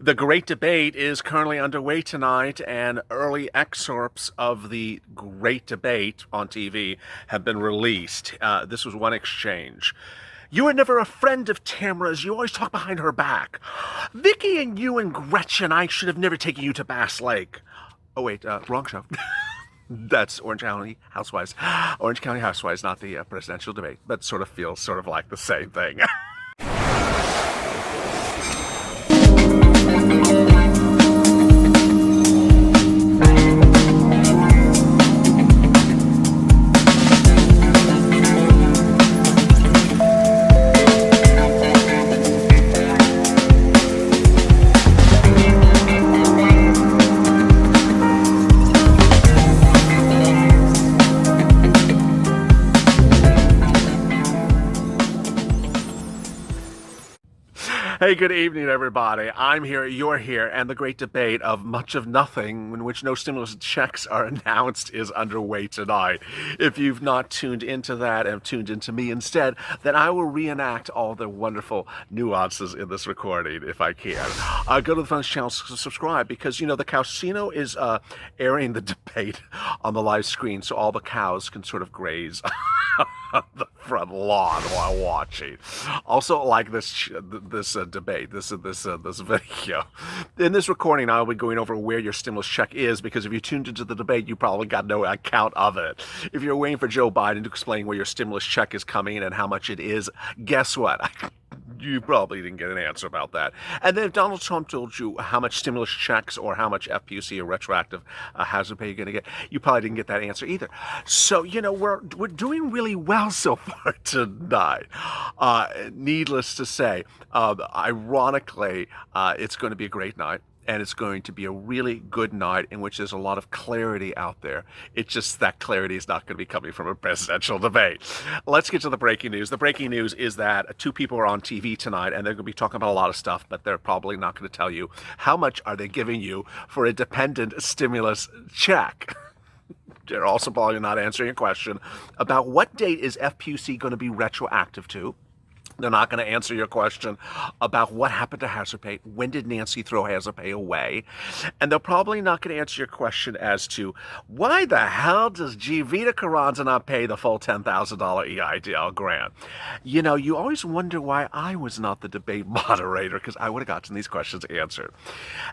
The great debate is currently underway tonight, and early excerpts of the great debate on TV have been released. This was one exchange. You were never a friend of Tamara's. You always talk behind her back. Vicky and you and Gretchen, I should have never taken you to Bass Lake. Oh, wait, wrong show. That's Orange County Housewives. Orange County Housewives, not the presidential debate, but sort of feels sort of like the same thing. Hey, good evening, everybody. I'm here, you're here, and the great debate of much of nothing, in which no stimulus checks are announced, is underway tonight. If you've not tuned into that and tuned into me instead, then I will reenact all the wonderful nuances in this recording, if I can. Go to the Fun's channel, subscribe, because, you know, the Cowsino is airing the debate on the live screen, so all the cows can sort of graze the front lawn while watching. Also, like this debate, this video. In this recording, I'll be going over where your stimulus check is, because if you tuned into the debate, you probably got no account of it. If you're waiting for Joe Biden to explain where your stimulus check is coming and how much it is, guess what? You probably didn't get an answer about that. And then if Donald Trump told you how much stimulus checks or how much FPUC or retroactive hazard pay you're going to get, you probably didn't get that answer either. So, you know, we're doing really well so far tonight. Needless to say, ironically, it's going to be a great night. And it's going to be a really good night in which there's a lot of clarity out there. It's just that clarity is not going to be coming from a presidential debate. Let's get to the breaking news. The breaking news is that two people are on TV tonight, and they're going to be talking about a lot of stuff, but they're probably not going to tell you how much are they giving you for a dependent stimulus check. They're also probably not answering a question about what date is FPUC going to be retroactive to. They're not going to answer your question about what happened to hazard pay. When did Nancy throw hazard pay away? And they're probably not going to answer your question as to why the hell does Jivita Carranza not pay the full $10,000 EIDL grant? You know, you always wonder why I was not the debate moderator, because I would have gotten these questions answered.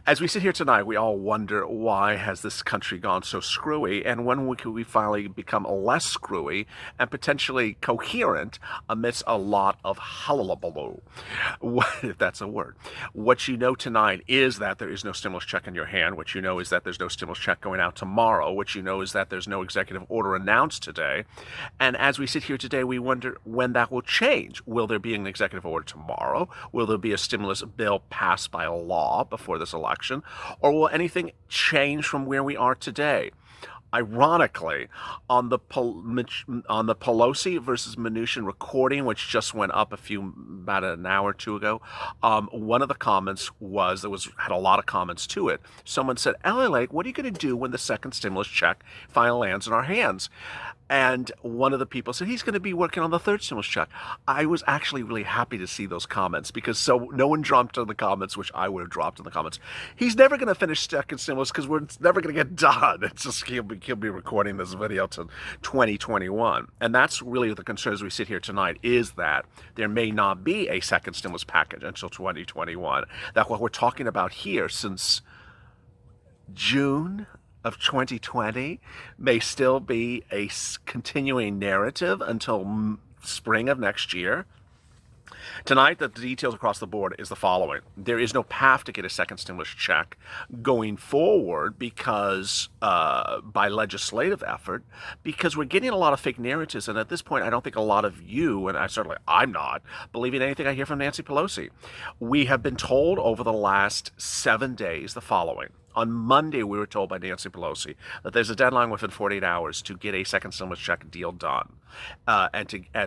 As we sit here tonight, we all wonder, why has this country gone so screwy? And when could we finally become less screwy and potentially coherent amidst a lot of hullabaloo, if that's a word. What you know tonight is that there is no stimulus check in your hand. What you know is that there's no stimulus check going out tomorrow. What you know is that there's no executive order announced today. And as we sit here today, we wonder when that will change. Will there be an executive order tomorrow? Will there be a stimulus bill passed by law before this election? Or will anything change from where we are today? Ironically, on the Pelosi versus Mnuchin recording, which just went up about an hour or two ago, one of the comments had a lot of comments to it. Someone said, "LALATE, what are you going to do when the second stimulus check finally lands in our hands?" And one of the people said he's going to be working on the third stimulus check. I was actually really happy to see those comments, because no one dropped in the comments, which I would have dropped in the comments. He's never going to finish second stimulus because we're never going to get done. It's just he'll be recording this video to 2021. And that's really the concern as we sit here tonight, is that there may not be a second stimulus package until 2021. That what we're talking about here since June of 2020 may still be a continuing narrative until spring of next year. Tonight, the details across the board is the following. There is no path to get a second stimulus check going forward because by legislative effort, because we're getting a lot of fake narratives. And at this point, I don't think a lot of you, and I'm not, believing anything I hear from Nancy Pelosi. We have been told over the last 7 days the following. On Monday, we were told by Nancy Pelosi that there's a deadline within 48 hours to get a second stimulus check deal done.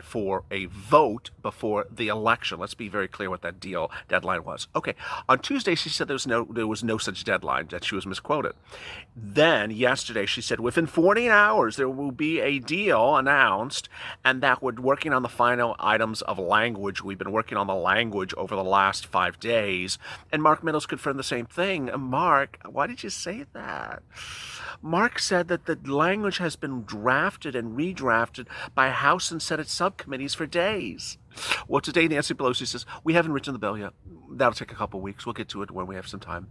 for a vote before the election. Let's be very clear what that deadline was. Okay, on Tuesday she said there was no such deadline, that she was misquoted. Then yesterday she said within 48 hours there will be a deal announced, and that we're working on the final items of language. We've been working on the language over the last 5 days, and Mark Meadows confirmed the same thing. Mark, why did you say that? Mark said that the language has been drafted and redrafted by House and Senate subcommittees for days. Well, today Nancy Pelosi says, we haven't written the bill yet. That'll take a couple weeks. We'll get to it when we have some time.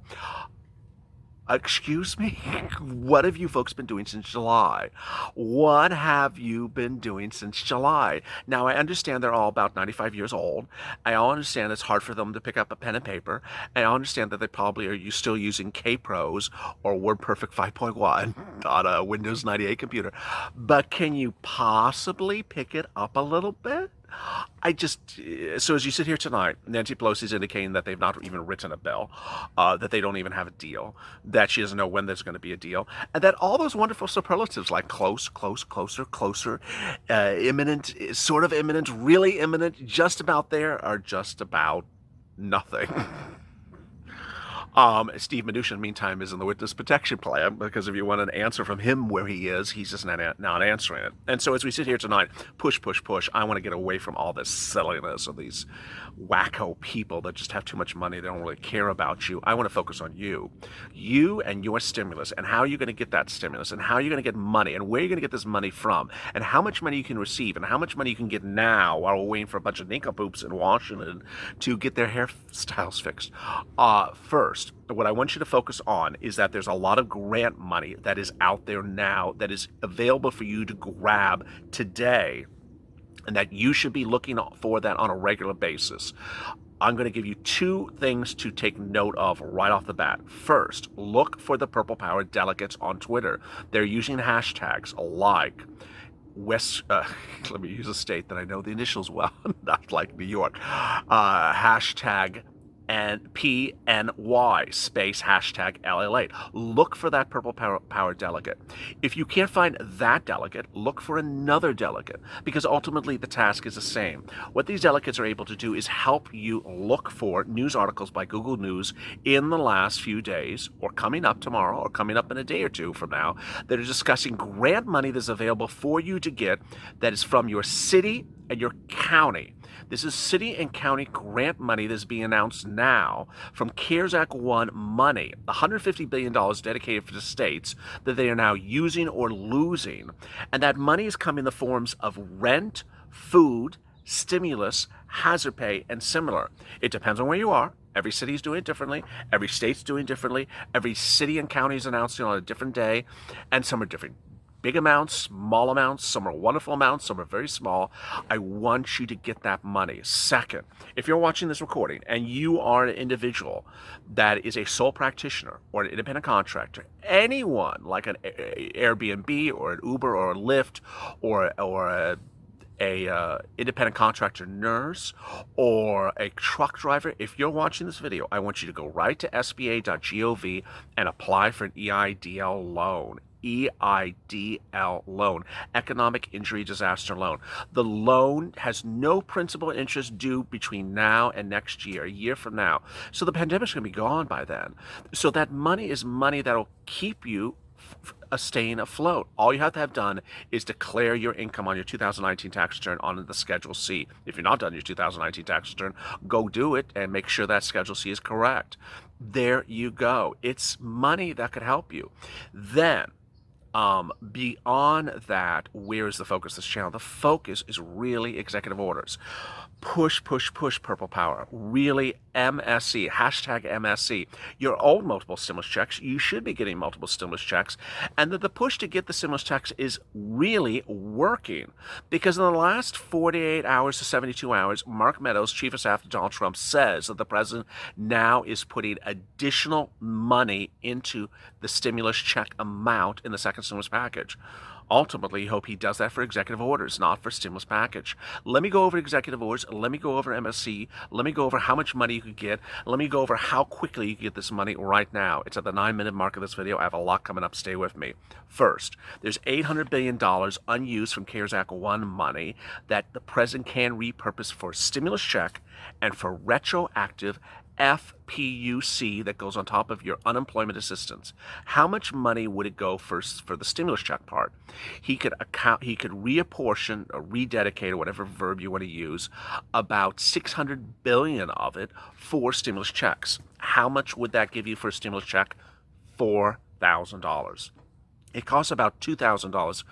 Excuse me? What have you folks been doing since July? What have you been doing since July? Now, I understand they're all about 95 years old. I understand it's hard for them to pick up a pen and paper. And I understand that they probably are still using K-Pros or WordPerfect 5.1 on a Windows 98 computer. But can you possibly pick it up a little bit? So as you sit here tonight, Nancy Pelosi is indicating that they've not even written a bill, that they don't even have a deal, that she doesn't know when there's going to be a deal, and that all those wonderful superlatives like close, close, closer, closer, imminent, sort of imminent, really imminent, just about there, are just about nothing. Steve Mnuchin, meantime, is in the witness protection plan, because if you want an answer from him where he is, he's just not answering it. And so as we sit here tonight, push, push, push, I want to get away from all this silliness of these wacko people that just have too much money. They don't really care about you. I want to focus on you and your stimulus, and how you're going to get that stimulus, and how you're going to get money, and where you're going to get this money from, and how much money you can receive, and how much money you can get now while we're waiting for a bunch of nincompoops in Washington to get their hairstyles fixed. First, what I want you to focus on is that there's a lot of grant money that is out there now that is available for you to grab today, and that you should be looking for that on a regular basis. I'm going to give you 2 things to take note of right off the bat. First, look for the Purple Power delegates on Twitter. They're using hashtags like let me use a state that I know the initials well, not like New York. Hashtag and PNY space hashtag LALATE. Look for that Purple Power delegate. If you can't find that delegate, look for another delegate, because ultimately the task is the same. What these delegates are able to do is help you look for news articles by Google News in the last few days, or coming up tomorrow, or coming up in a day or two from now, that are discussing grant money that's available for you to get, that is from your city and your county. This is city and county grant money that's being announced now from CARES Act 1 money, $150 billion dedicated for the states that they are now using or losing. And that money is coming in the forms of rent, food, stimulus, hazard pay, and similar. It depends on where you are. Every city is doing it differently. Every state's doing it differently. Every city and county is announcing on a different day, and some are different. Big amounts, small amounts, some are wonderful amounts, some are very small. I want you to get that money. Second, if you're watching this recording and you are an individual that is a sole practitioner or an independent contractor, anyone like an Airbnb or an Uber or a Lyft or a independent contractor nurse or a truck driver, if you're watching this video, I want you to go right to sba.gov and apply for an EIDL loan. EIDL loan, Economic Injury Disaster Loan. The loan has no principal interest due between now and next year, a year from now. So the pandemic's going to be gone by then. So that money is money that'll keep you staying afloat. All you have to have done is declare your income on your 2019 tax return on the Schedule C. If you're not done your 2019 tax return, go do it and make sure that Schedule C is correct. There you go. It's money that could help you. Then, beyond that, where is the focus of this channel? The focus is really executive orders. Push, push, push, Purple Power. Really, MSC, hashtag MSC. Your old multiple stimulus checks, you should be getting multiple stimulus checks. And that the push to get the stimulus checks is really working. Because in the last 48 hours to 72 hours, Mark Meadows, Chief of Staff to Donald Trump, says that the president now is putting additional money into the stimulus check amount in the second stimulus package. ultimately hope he does that for executive orders, not for stimulus package. Let me go over executive orders. Let me go over MSC. Let me go over how much money you could get. Let me go over how quickly you can get this money right now. It's at the 9-minute mark of this video. I have a lot coming up. Stay with me. First, there's $800 billion unused from CARES Act 1 money that the president can repurpose for stimulus check and for retroactive FPUC that goes on top of your unemployment assistance. How much money would it go first for the stimulus check part? He could reapportion or rededicate, or whatever verb you want to use, about $600 billion of it for stimulus checks. How much would that give you for a stimulus check? $4,000. It costs about $2,000.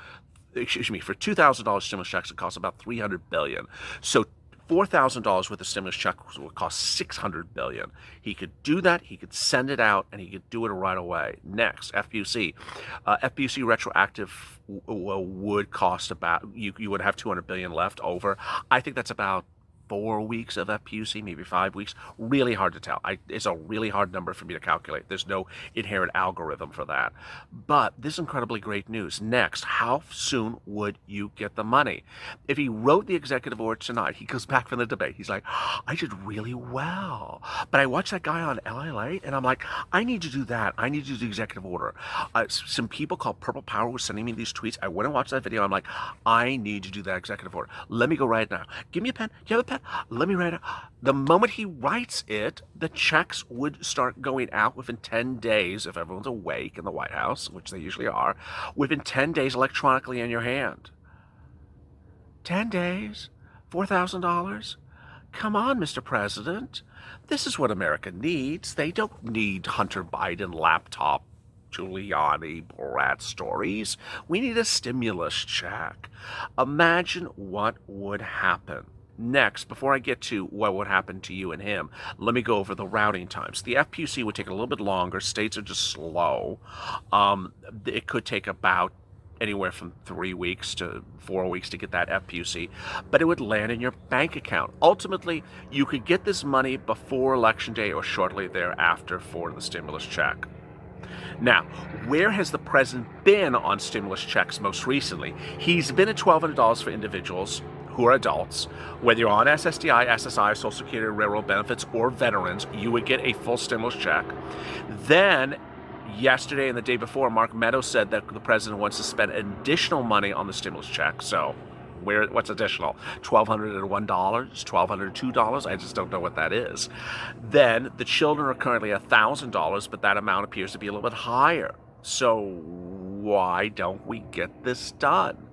Excuse me, for $2,000 stimulus checks, it costs about $300 billion. So $4,000 worth of stimulus checks will cost $600 billion. He could do that, he could send it out, and he could do it right away. Next, FPUC. FPUC retroactive would cost about, you would have $200 billion left over. I think that's about 4 weeks of FPUC, maybe 5 weeks. Really hard to tell. It's a really hard number for me to calculate. There's no inherent algorithm for that. But this is incredibly great news. Next, how soon would you get the money? If he wrote the executive order tonight, he goes back from the debate. He's like, I did really well. But I watched that guy on LALATE, and I'm like, I need to do that. I need to do the executive order. Some people called Purple Power were sending me these tweets. I went and watched that video. I'm like, I need to do that executive order. Let me go right now. Give me a pen. Do you have a pen? Let me write it. The moment he writes it, the checks would start going out within 10 days, if everyone's awake in the White House, which they usually are, within 10 days electronically in your hand. 10 days? $4,000? Come on, Mr. President. This is what America needs. They don't need Hunter Biden laptop Giuliani brat stories. We need a stimulus check. Imagine what would happen. Next, before I get to what would happen to you and him, let me go over the routing times. The FPUC would take a little bit longer. States are just slow. It could take about anywhere from 3 weeks to 4 weeks to get that FPUC, but it would land in your bank account. Ultimately, you could get this money before Election Day or shortly thereafter for the stimulus check. Now, where has the president been on stimulus checks most recently? He's been at $1,200 for individuals who are adults. Whether you're on SSDI, SSI, Social Security, Railroad benefits, or veterans, you would get a full stimulus check. Then, yesterday and the day before, Mark Meadows said that the president wants to spend additional money on the stimulus check. So, what's additional? $1,201? $1,202? I just don't know what that is. Then, the children are currently $1,000, but that amount appears to be a little bit higher. So, why don't we get this done?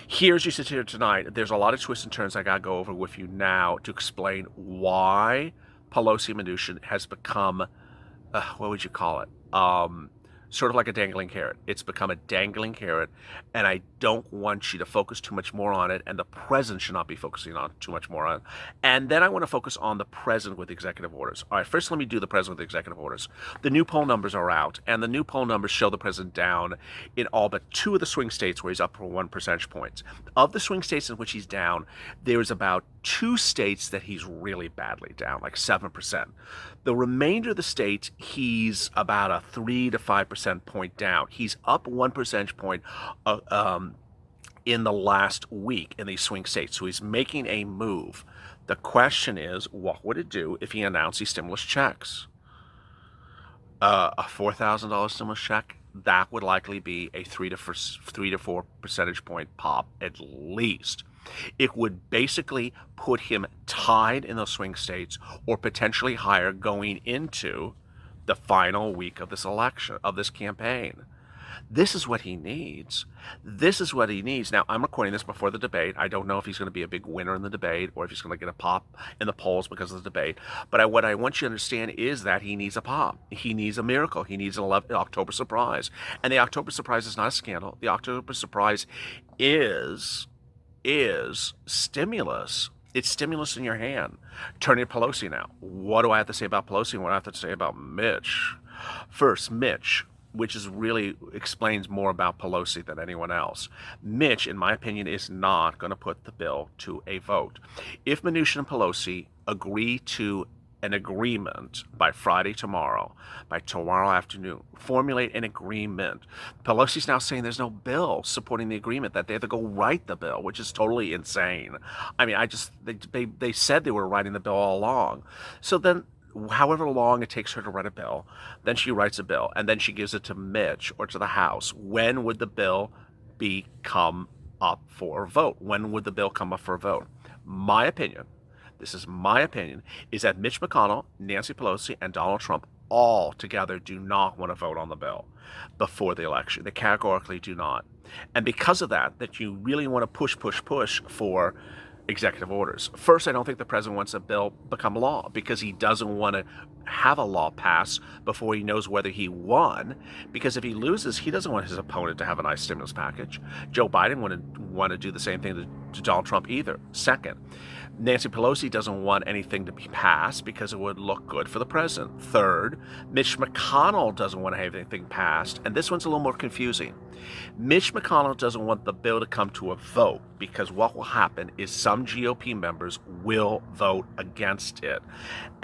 Here's you sit here tonight. There's a lot of twists and turns I got to go over with you now to explain why Pelosi and Mnuchin has become, what would you call it? Sort of like a dangling carrot. It's become a dangling carrot, and I don't want you to focus too much more on it, and the president should not be focusing on too much more on it. And then I want to focus on the president with executive orders. All right, first let me do the president with executive orders. The new poll numbers are out, and the new poll numbers show the president down in all but 2 of the swing states where he's up for 1 percentage point. Of the swing states in which he's down, there's about 2 states that he's really badly down, like 7%. The remainder of the states, he's about a 3 to 5% point down. He's up 1 percentage point in the last week in these swing states. So he's making a move. The question is, what would it do if he announced these stimulus checks? A $4,000 stimulus check, that would likely be a 3 to 4 percentage point pop at least. It would basically put him tied in those swing states or potentially higher going into the final week of this election, of this campaign. This is what he needs. This is what he needs. Now, I'm recording this before the debate. I don't know if he's going to be a big winner in the debate or if he's going to get a pop in the polls because of the debate. But what I want you to understand is that he needs a pop. He needs a miracle. He needs an October surprise. And the October surprise is not a scandal. The October surprise is stimulus. It's stimulus in your hand. Turning to Pelosi now. What do I have to say about Pelosi and what do I have to say about Mitch? First, Mitch, which is really explains more about Pelosi than anyone else. Mitch, in my opinion, is not going to put the bill to a vote. If Mnuchin and Pelosi agree to an agreement by Friday by tomorrow afternoon. Formulate an agreement. Pelosi's now saying there's no bill supporting the agreement, that they have to go write the bill, which is totally insane. I mean, they said they were writing the bill all along. So then, however long it takes her to write a bill, then she writes a bill, and then she gives it to Mitch or to the House. When would the bill come up for a vote? When would the bill come up for a vote? My opinion, this is my opinion, is that Mitch McConnell, Nancy Pelosi, and Donald Trump all together do not want to vote on the bill before the election. They categorically do not. And because of that you really want to push for executive orders. First, I don't think the president wants a bill become law because he doesn't want to have a law pass before he knows whether he won, because if he loses, he doesn't want his opponent to have a nice stimulus package. Joe Biden wouldn't want to do the same thing to Donald Trump either. Second, Nancy Pelosi doesn't want anything to be passed because it would look good for the president. Third, Mitch McConnell doesn't want to have anything passed, and this one's a little more confusing. Mitch McConnell doesn't want the bill to come to a vote because what will happen is some GOP members will vote against it.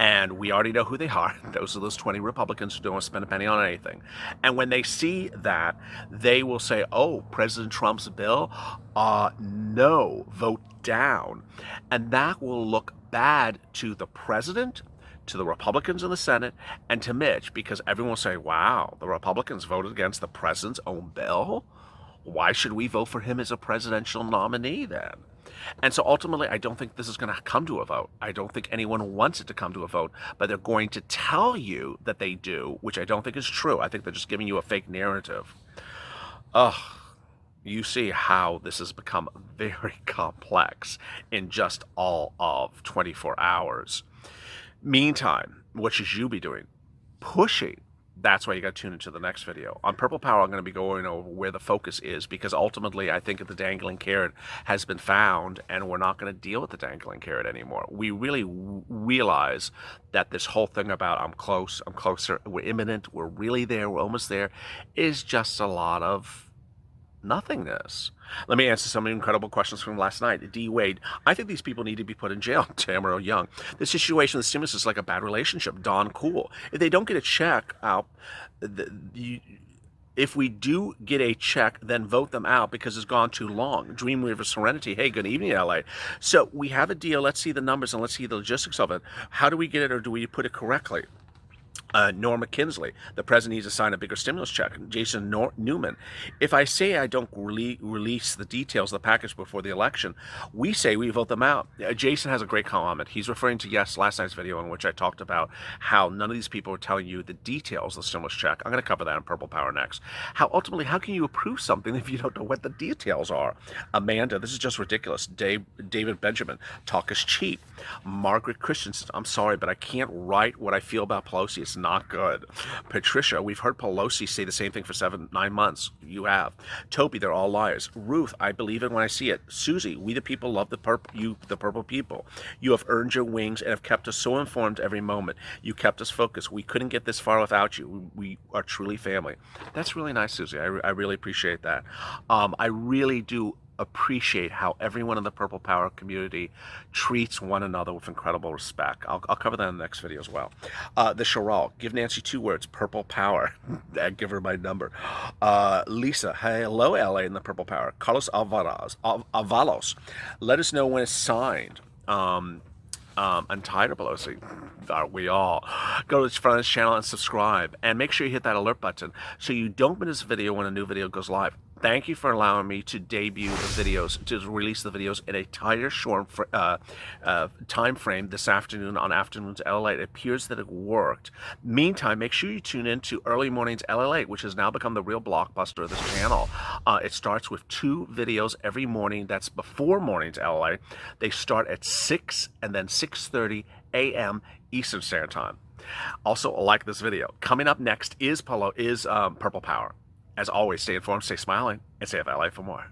And we already know who they are. Those are those 20 Republicans who don't want to spend a penny on anything. And when they see that, they will say, oh, President Trump's bill? No, vote down. And that will look bad to the president, to the Republicans in the Senate, and to Mitch, because everyone will say, wow, the Republicans voted against the president's own bill? Why should we vote for him as a presidential nominee then? And so ultimately, I don't think this is going to come to a vote. I don't think anyone wants it to come to a vote, but they're going to tell you that they do, which I don't think is true. I think they're just giving you a fake narrative. You see how this has become very complex in just all of 24 hours. Meantime, what should you be doing? Pushing. That's why you got to tune into the next video. On Purple Power, I'm going to be going over where the focus is, because ultimately I think that the dangling carrot has been found and we're not going to deal with the dangling carrot anymore. We really realize that this whole thing about I'm close, I'm closer, we're imminent, we're really there, we're almost there, is just a lot of nothingness. Let me answer some incredible questions from last night. D. Wade, I think these people need to be put in jail. Tamara Young, the situation with the stimulus is like a bad relationship. Don Cool, if they don't get a check out, if we do get a check, then vote them out because it's gone too long. Dream River Serenity, hey, good evening, LA. So we have a deal. Let's see the numbers and let's see the logistics of it. How do we get it, or do we put it correctly? Norma Kinsley, the president needs to sign a bigger stimulus check. Jason Newman, if I say I don't release the details of the package before the election, we say we vote them out. Jason has a great comment. He's referring to, last night's video in which I talked about how none of these people are telling you the details of the stimulus check. I'm going to cover that in Purple Power next. Ultimately, how can you approve something if you don't know what the details are? Amanda, this is just ridiculous. David Benjamin, talk is cheap. Margaret Christensen, I'm sorry, but I can't write what I feel about Pelosi. It's not good. Patricia, we've heard Pelosi say the same thing for 7-9 months. You have. Toby, they're all liars. Ruth, I believe it when I see it. Susie, we the people love the purple people. You have earned your wings and have kept us so informed every moment. You kept us focused. We couldn't get this far without you. We are truly family. That's really nice, Susie. I really appreciate that. I really do appreciate how everyone in the Purple Power community treats one another with incredible respect. I'll cover that in the next video as well. The Charal, give Nancy 2 words, Purple Power. Give her my number. Lisa, hello LA in the Purple Power. Carlos Avalos, let us know when it's signed. I'm tired of Pelosi. Aren't we all? Go to the front of this channel and subscribe, and make sure you hit that alert button so you don't miss a video when a new video goes live. Thank you for allowing me to debut the videos, to release the videos in a tighter, short time frame this afternoon on Afternoons LALATE. It appears that it worked. Meantime, make sure you tune in to Early Mornings LALATE, which has now become the real blockbuster of this channel. It starts with 2 videos every morning. That's before Mornings LALATE. They start at 6 and then 6:30 a.m. Eastern Standard Time. Also, like this video. Coming up next is Purple Power. As always, stay informed, stay smiling, and stay at LA for more.